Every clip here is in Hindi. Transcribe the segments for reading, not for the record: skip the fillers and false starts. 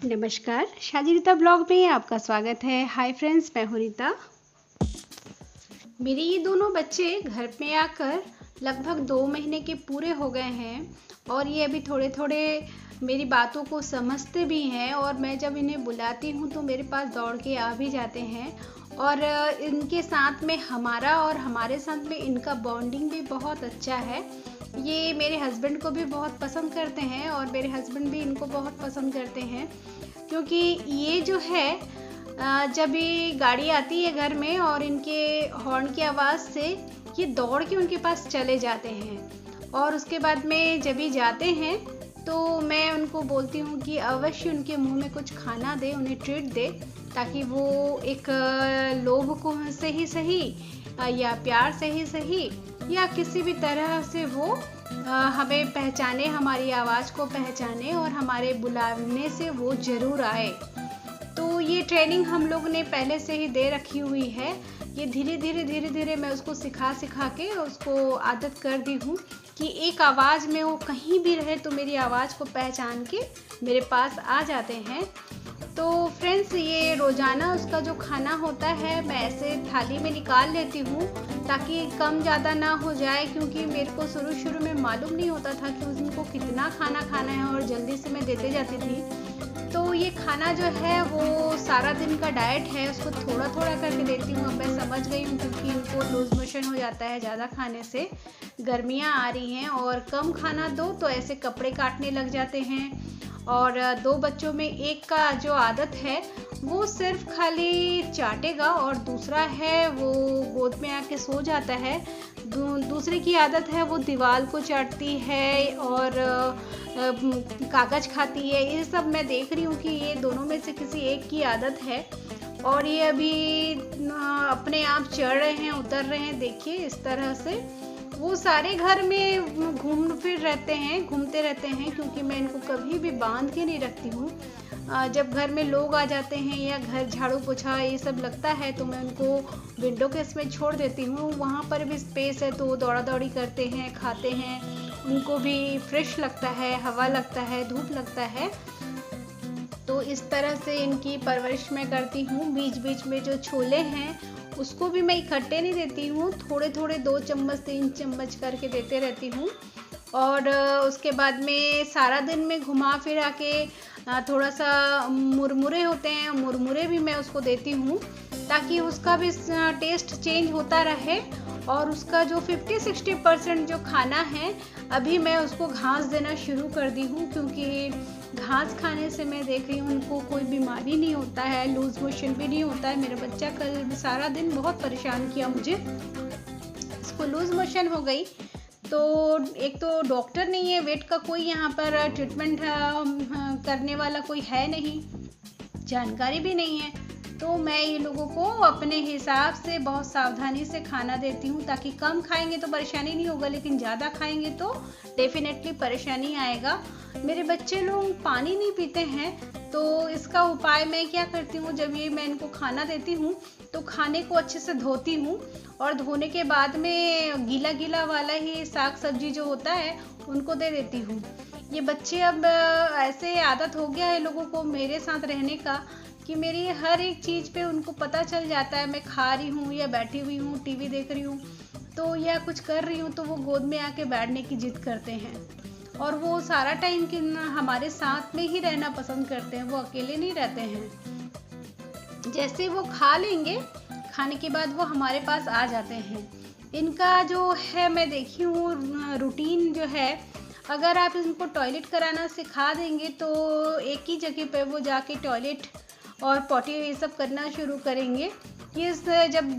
नमस्कार, शादी रीता ब्लॉग में आपका स्वागत है। हाय फ्रेंड्स, मैं हूँ रीता। मेरे ये दोनों बच्चे घर में आकर लगभग 2 महीने के पूरे हो गए हैं और ये अभी थोड़े थोड़े मेरी बातों को समझते भी हैं और मैं जब इन्हें बुलाती हूँ तो मेरे पास दौड़ के आ भी जाते हैं। और इनके साथ में हमारा और हमारे साथ में इनका बॉन्डिंग भी बहुत अच्छा है। ये मेरे हस्बैंड को भी बहुत पसंद करते हैं और मेरे हस्बैंड भी इनको बहुत पसंद करते हैं, क्योंकि ये जो है जब ये गाड़ी आती है घर में और इनके हॉर्न की आवाज़ से ये दौड़ के उनके पास चले जाते हैं। और उसके बाद में जब ये जाते हैं तो मैं उनको बोलती हूँ कि अवश्य उनके मुंह में कुछ खाना दे, उन्हें ट्रीट दे, ताकि वो एक लोभ को से ही सही या प्यार से ही सही या किसी भी तरह से वो हमें पहचाने, हमारी आवाज़ को पहचाने और हमारे बुलाने से वो ज़रूर आए। तो ये ट्रेनिंग हम लोग ने पहले से ही दे रखी हुई है। ये धीरे धीरे मैं उसको सिखा के उसको आदत कर दी हूँ कि एक आवाज़ में वो कहीं भी रहे तो मेरी आवाज़ को पहचान के मेरे पास आ जाते हैं। तो फ्रेंड्स, ये रोज़ाना उसका जो खाना होता है मैं ऐसे थाली में निकाल लेती हूँ ताकि कम ज़्यादा ना हो जाए, क्योंकि मेरे को शुरू में मालूम नहीं होता था कि उनको कितना खाना खाना है और जल्दी से मैं देते जाती थी। तो ये खाना जो है वो सारा दिन का डाइट है, उसको थोड़ा थोड़ा करके देती हूँ। अब मैं समझ गई हूँ, क्योंकि इनको लूज़ मोशन हो जाता है ज़्यादा खाने से। गर्मियाँ आ रही हैं और कम खाना दो तो ऐसे कपड़े काटने लग जाते हैं। और 2 बच्चों में एक का जो आदत है वो सिर्फ खाली चाटेगा और दूसरा है वो गोद में आके सो जाता है। दूसरे की आदत है वो दीवार को चाटती है और कागज़ खाती है। ये सब मैं देख रही हूँ कि ये दोनों में से किसी एक की आदत है और ये अभी अपने आप चढ़ रहे हैं, उतर रहे हैं। देखिए इस तरह से वो सारे घर में घूमते रहते हैं, क्योंकि मैं इनको कभी भी बांध के नहीं रखती हूँ। जब घर में लोग आ जाते हैं या घर झाड़ू पोछा ये सब लगता है तो मैं उनको विंडो के इसमें छोड़ देती हूँ। वहाँ पर भी स्पेस है तो वो दौड़ा दौड़ी करते हैं, खाते हैं, उनको भी फ्रेश लगता है, हवा लगता है, धूप लगता है। तो इस तरह से इनकी परवरिश मैं करती हूँ। बीच बीच में जो छोले हैं उसको भी मैं इकट्ठे नहीं देती हूँ, थोड़े 2 चम्मच 3 चम्मच करके देते रहती हूँ। और उसके बाद में सारा दिन में घुमा फिरा के थोड़ा सा मुरमुरे होते हैं, मुरमुरे भी मैं उसको देती हूँ ताकि उसका भी टेस्ट चेंज होता रहे। और उसका जो 50-60% जो खाना है अभी मैं उसको घास देना शुरू कर दी हूँ, क्योंकि घास खाने से मैं देख रही हूँ उनको कोई बीमारी नहीं होता है, लूज मोशन भी नहीं होता है। मेरा बच्चा कल सारा दिन बहुत परेशान किया मुझे, इसको लूज मोशन हो गई। तो एक तो डॉक्टर नहीं है, वेट का कोई यहाँ पर ट्रीटमेंट करने वाला कोई है नहीं, जानकारी भी नहीं है। तो मैं ये लोगों को अपने हिसाब से बहुत सावधानी से खाना देती हूँ, ताकि कम खाएंगे तो परेशानी नहीं होगा, लेकिन ज़्यादा खाएंगे तो डेफिनेटली परेशानी आएगा। मेरे बच्चे लोग पानी नहीं पीते हैं, तो इसका उपाय मैं क्या करती हूँ, जब ये मैं इनको खाना देती हूँ तो खाने को अच्छे से धोती हूँ और धोने के बाद में गीला गीला वाला ही साग सब्जी जो होता है उनको दे देती हूँ। ये बच्चे अब ऐसे आदत हो गया है लोगों को मेरे साथ रहने का कि मेरी हर एक चीज़ पे उनको पता चल जाता है। मैं खा रही हूँ या बैठी हुई हूँ, टीवी देख रही हूँ तो या कुछ कर रही हूँ तो वो गोद में आके बैठने की जिद करते हैं और वो सारा टाइम कि हमारे साथ में ही रहना पसंद करते हैं, वो अकेले नहीं रहते हैं। जैसे वो खा लेंगे, खाने के बाद वो हमारे पास आ जाते हैं। इनका जो है मैं देखी हूँ रूटीन जो है, अगर आप इनको टॉयलेट कराना सिखा देंगे तो एक ही जगह पे वो जाके टॉयलेट और पॉटी ये सब करना शुरू करेंगे। ये जब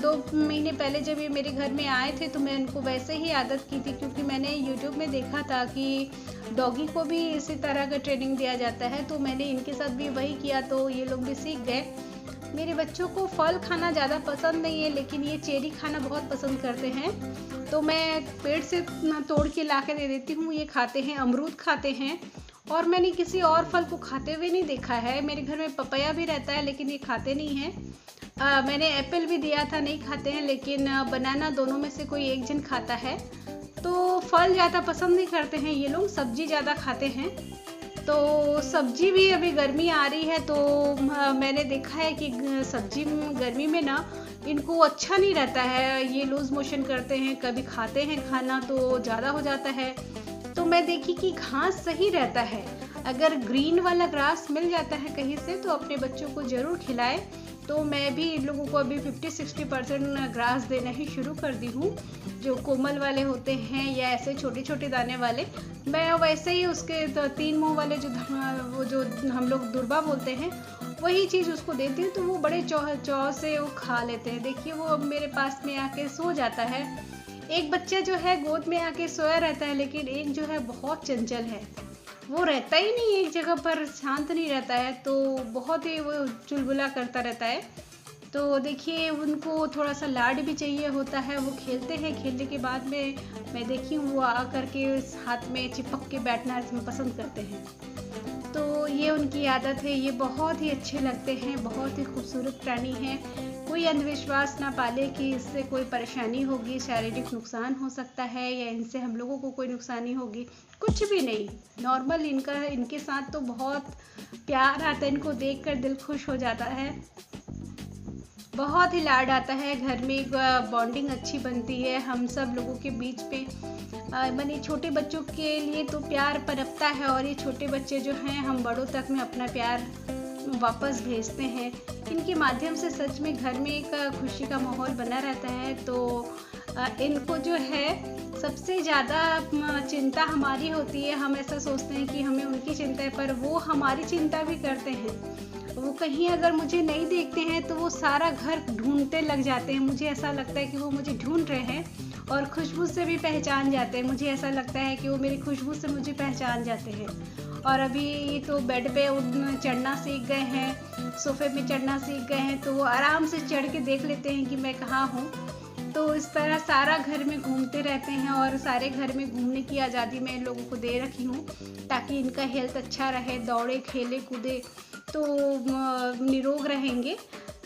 2 महीने पहले जब ये मेरे घर में आए थे तो मैं उनको वैसे ही आदत की थी, क्योंकि मैंने यूट्यूब में देखा था कि डॉगी को भी इसी तरह का ट्रेनिंग दिया जाता है, तो मैंने इनके साथ भी वही किया तो ये लोग भी सीख गए। मेरे बच्चों को फल खाना ज़्यादा पसंद नहीं है, लेकिन ये चेरी खाना बहुत पसंद करते हैं, तो मैं पेड़ से तोड़ के ला के दे देती हूँ। ये खाते हैं, अमरूद खाते हैं और मैंने किसी और फल को खाते हुए नहीं देखा है। मेरे घर में पपाया भी रहता है लेकिन ये खाते नहीं हैं। मैंने एप्पल भी दिया था, नहीं खाते हैं, लेकिन बनाना दोनों में से कोई एक जन खाता है। तो फल ज़्यादा पसंद नहीं करते हैं ये लोग, सब्जी ज़्यादा खाते हैं। तो सब्जी भी अभी गर्मी आ रही है, तो मैंने देखा है कि सब्जी गर्मी में ना इनको अच्छा नहीं रहता है, ये लूज मोशन करते हैं, कभी खाते हैं खाना तो ज़्यादा हो जाता है। तो मैं देखी कि घास सही रहता है, अगर ग्रीन वाला ग्रास मिल जाता है कहीं से तो अपने बच्चों को ज़रूर खिलाएं। तो मैं भी इन लोगों को अभी 50-60% ग्रास देना ही शुरू कर दी हूँ, जो कोमल वाले होते हैं या ऐसे छोटे छोटे दाने वाले। मैं वैसे ही उसके 3 मुंह वाले वो जो हम लोग दुर्बा बोलते हैं वही चीज़ उसको देती हूँ, तो वो बड़े चौ से वो खा लेते हैं। देखिए वो अब मेरे पास में आके सो जाता है। एक बच्चा जो है गोद में आके सोया रहता है, लेकिन एक जो है बहुत चंचल है, वो रहता ही नहीं एक जगह पर, शांत नहीं रहता है, तो बहुत ही वो चुलबुला करता रहता है। तो देखिए उनको थोड़ा सा लाड भी चाहिए होता है, वो खेलते हैं, खेलने के बाद में मैं देखी हूँ वो आ करके हाथ में चिपक के बैठना इसमें पसंद करते हैं। तो ये उनकी आदत है, ये बहुत ही अच्छे लगते हैं, बहुत ही खूबसूरत प्राणी हैं। कोई अंधविश्वास ना पाले कि इससे कोई परेशानी होगी, शारीरिक नुकसान हो सकता है या इनसे हम लोगों को कोई नुकसानी होगी, कुछ भी नहीं। नॉर्मल इनके साथ तो बहुत प्यार आता है, इनको देखकर दिल खुश हो जाता है, बहुत ही लाड आता है। घर में एक बॉन्डिंग अच्छी बनती है हम सब लोगों के बीच पे। माने छोटे बच्चों के लिए तो प्यार पनपता है, और ये छोटे बच्चे जो हैं हम बड़ों तक में अपना प्यार वापस भेजते हैं। इनके माध्यम से सच में घर में एक खुशी का माहौल बना रहता है। तो इनको जो है सबसे ज़्यादा चिंता हमारी होती है, हम ऐसा सोचते हैं कि हमें उनकी चिंता है, पर वो हमारी चिंता भी करते हैं। वो कहीं अगर मुझे नहीं देखते हैं तो वो सारा घर ढूंढते लग जाते हैं, मुझे ऐसा लगता है कि वो मुझे ढूंढ रहे हैं, और खुशबू से भी पहचान जाते हैं, मुझे ऐसा लगता है कि वो मेरी खुशबू से मुझे पहचान जाते हैं। और अभी तो बेड पे चढ़ना सीख गए हैं, सोफे पे चढ़ना सीख गए हैं, तो वो आराम से चढ़ के देख लेते हैं कि मैं कहाँ हूँ। तो इस तरह सारा घर में घूमते रहते हैं, और सारे घर में घूमने की आज़ादी मैं इन लोगों को दे रखी हूँ ताकि इनका हेल्थ अच्छा रहे, दौड़े खेले कूदे तो निरोग रहेंगे,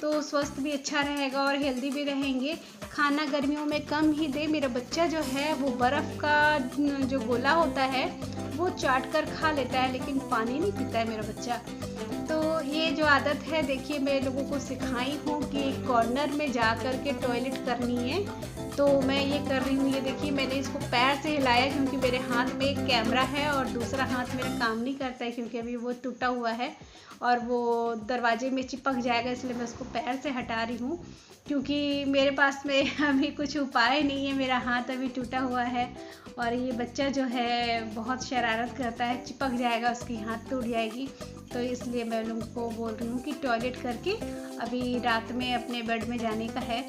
तो स्वस्थ भी अच्छा रहेगा और हेल्दी भी रहेंगे। खाना गर्मियों में कम ही दे। मेरा बच्चा जो है वो बर्फ़ का जो गोला होता है वो चाट कर खा लेता है, लेकिन पानी नहीं पीता है मेरा बच्चा। तो ये जो आदत है देखिए मैं लोगों को सिखाई हूँ कि कॉर्नर में जा कर के टॉयलेट करनी है, तो मैं ये कर रही हूँ। ये देखिए मैंने इसको पैर से हिलाया क्योंकि मेरे हाथ में एक कैमरा है और दूसरा हाथ मेरा काम नहीं करता है, क्योंकि अभी वो टूटा हुआ है और वो दरवाजे में चिपक जाएगा, इसलिए मैं उसको पैर से हटा रही हूँ, क्योंकि मेरे पास में अभी कुछ उपाय नहीं है, मेरा हाथ अभी टूटा हुआ है। और ये बच्चा जो है बहुत शरारत करता है, चिपक जाएगा, उसकी हाथ टूट जाएगी, तो इसलिए मैं लोगों को बोल रही हूँ कि टॉयलेट करके अभी रात में अपने बेड में जाने का है।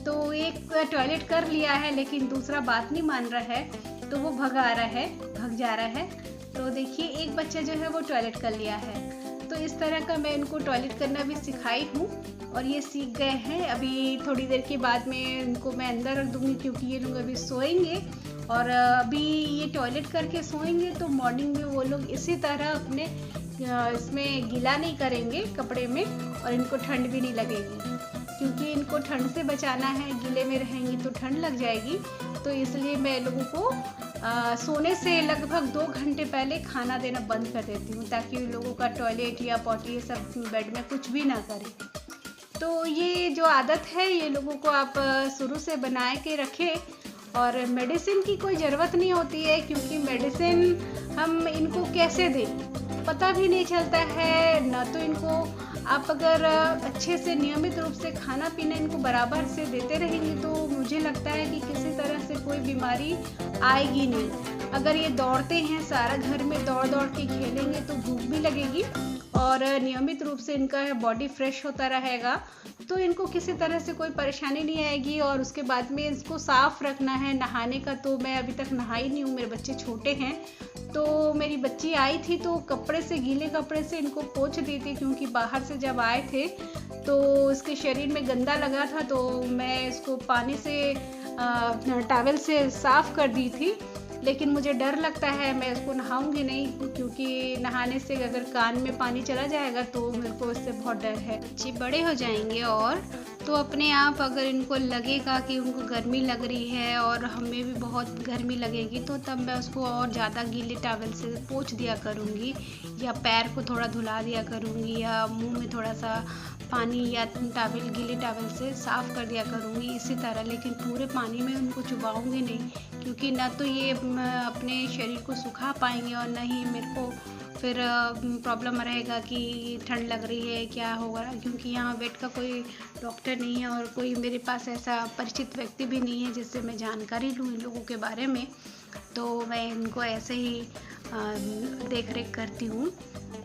तो एक टॉयलेट कर लिया है, लेकिन दूसरा बात नहीं मान रहा है, तो वो भग जा रहा है। तो देखिए एक बच्चा जो है वो टॉयलेट कर लिया है, तो इस तरह का मैं इनको टॉयलेट करना भी सिखाई हूँ और ये सीख गए हैं। अभी थोड़ी देर के बाद में इनको मैं अंदर रख दूँगी, क्योंकि ये लोग अभी सोएंगे, और अभी ये टॉयलेट करके सोएंगे तो मॉर्निंग में वो लोग इसी तरह अपने इसमें गीला नहीं करेंगे कपड़े में, और इनको ठंड भी नहीं लगेगी, क्योंकि इनको ठंड से बचाना है। गीले में रहेंगी तो ठंड लग जाएगी, तो इसलिए मैं लोगों को सोने से लगभग 2 घंटे पहले खाना देना बंद कर देती हूँ, ताकि उन लोगों का टॉयलेट या पॉटी ये सब बेड में कुछ भी ना करे। तो ये जो आदत है ये लोगों को आप शुरू से बना के रखें, और मेडिसिन की कोई ज़रूरत नहीं होती है, क्योंकि मेडिसिन हम इनको कैसे दें पता भी नहीं चलता है ना। तो इनको आप अगर अच्छे से नियमित रूप से खाना पीना इनको बराबर से देते रहेंगे तो मुझे लगता है कि किसी तरह से कोई बीमारी आएगी नहीं। अगर ये दौड़ते हैं, सारा घर में दौड़ दौड़ के खेलेंगे तो भूख भी लगेगी, और नियमित रूप से इनका बॉडी फ्रेश होता रहेगा, तो इनको किसी तरह से कोई परेशानी नहीं आएगी। और उसके बाद में इसको साफ रखना है। नहाने का तो मैं अभी तक नहाई नहीं हूँ, मेरे बच्चे छोटे हैं, तो मेरी बच्ची आई थी तो कपड़े से, गीले कपड़े से इनको पोंछ दी थी, क्योंकि बाहर से जब आए थे तो इसके शरीर में गंदा लगा था, तो मैं इसको पानी से टॉवल से साफ कर दी थी। लेकिन मुझे डर लगता है, मैं इसको नहाऊंगी नहीं, क्योंकि नहाने से अगर कान में पानी चला जाएगा तो मेरे को इससे बहुत डर है। बच्चे बड़े हो जाएंगे और तो अपने आप अगर इनको लगेगा कि उनको गर्मी लग रही है और हमें भी बहुत गर्मी लगेगी, तो तब मैं उसको और ज़्यादा गीले टॉवल से पोंछ दिया करूँगी, या पैर को थोड़ा धुला दिया करूँगी, या मुंह में थोड़ा सा पानी या टॉवल गीले टॉवल से साफ़ कर दिया करूँगी इसी तरह। लेकिन पूरे पानी में उनको चुबाऊँगी नहीं, क्योंकि ना तो ये अपने शरीर को सुखा पाएंगे और ना ही मेरे को फिर प्रॉब्लम रहेगा कि ठंड लग रही है क्या होगा, क्योंकि यहाँ वेट का कोई डॉक्टर नहीं है और कोई मेरे पास ऐसा परिचित व्यक्ति भी नहीं है जिससे मैं जानकारी लूँ इन लोगों के बारे में। तो मैं इनको ऐसे ही देख रेख करती हूँ।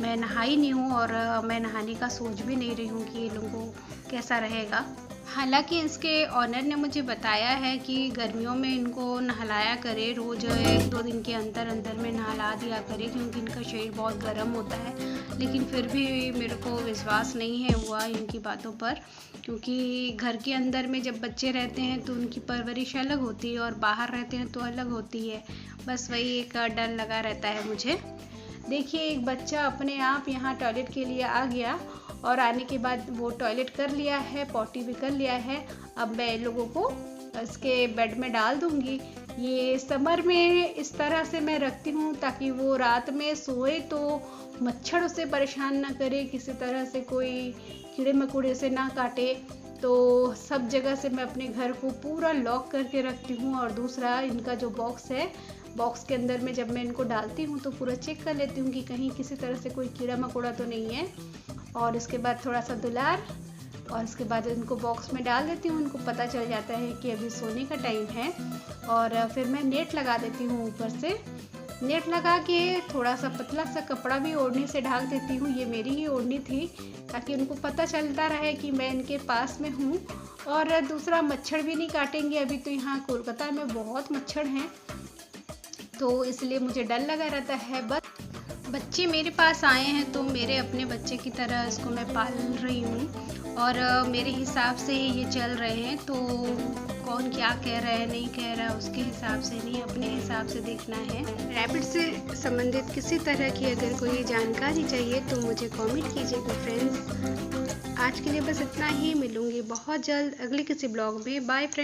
मैं नहाई नहीं हूँ और मैं नहाने का सोच भी नहीं रही हूँ कि ये लोगों को कैसा रहेगा। हालांकि इसके ऑनर ने मुझे बताया है कि गर्मियों में इनको नहलाया करे, रोज़ 1-2 दिन के अंतर अंतर में नहला दिया करे, क्योंकि इनका शरीर बहुत गर्म होता है। लेकिन फिर भी मेरे को विश्वास नहीं है हुआ इनकी बातों पर, क्योंकि घर के अंदर में जब बच्चे रहते हैं तो उनकी परवरिश अलग होती है और बाहर रहते हैं तो अलग होती है। बस वही एक डर लगा रहता है मुझे। देखिए, एक बच्चा अपने आप यहाँ टॉयलेट के लिए आ गया और आने के बाद वो टॉयलेट कर लिया है, पॉटी भी कर लिया है। अब मैं इन लोगों को इसके बेड में डाल दूँगी। ये समर में इस तरह से मैं रखती हूँ ताकि वो रात में सोए तो मच्छर उसे परेशान ना करे, किसी तरह से कोई कीड़े मकोड़े से ना काटे। तो सब जगह से मैं अपने घर को पूरा लॉक करके रखती हूँ। और दूसरा, इनका जो बॉक्स है, बॉक्स के अंदर में जब मैं इनको डालती हूँ तो पूरा चेक कर लेती हूँ कि कहीं किसी तरह से कोई कीड़ा मकोड़ा तो नहीं है। और इसके बाद थोड़ा सा दुलार, और इसके बाद इनको बॉक्स में डाल देती हूँ। इनको पता चल जाता है कि अभी सोने का टाइम है। और फिर मैं नेट लगा देती हूँ ऊपर से। नेट लगा के थोड़ा सा पतला सा कपड़ा भी ओढ़नी से ढक देती हूँ। ये मेरी ही ओढ़नी थी, ताकि उनको पता चलता रहे कि मैं इनके पास में हूँ। और दूसरा, मच्छर भी नहीं काटेंगे। अभी तो यहाँ कोलकाता में बहुत मच्छर हैं, तो इसलिए मुझे डर लगा रहता है। बस बच्चे मेरे पास आए हैं तो मेरे अपने बच्चे की तरह इसको मैं पाल रही हूँ और मेरे हिसाब से ये चल रहे हैं। तो कौन क्या कह रहा है नहीं कह रहा उसके हिसाब से नहीं, अपने हिसाब से देखना है। रैबिट से संबंधित किसी तरह की अगर कोई जानकारी चाहिए तो मुझे कमेंट कीजिएगा फ्रेंड्स। आज के लिए बस इतना ही, मिलूंगी बहुत जल्द अगले किसी ब्लॉग में। Bye friends.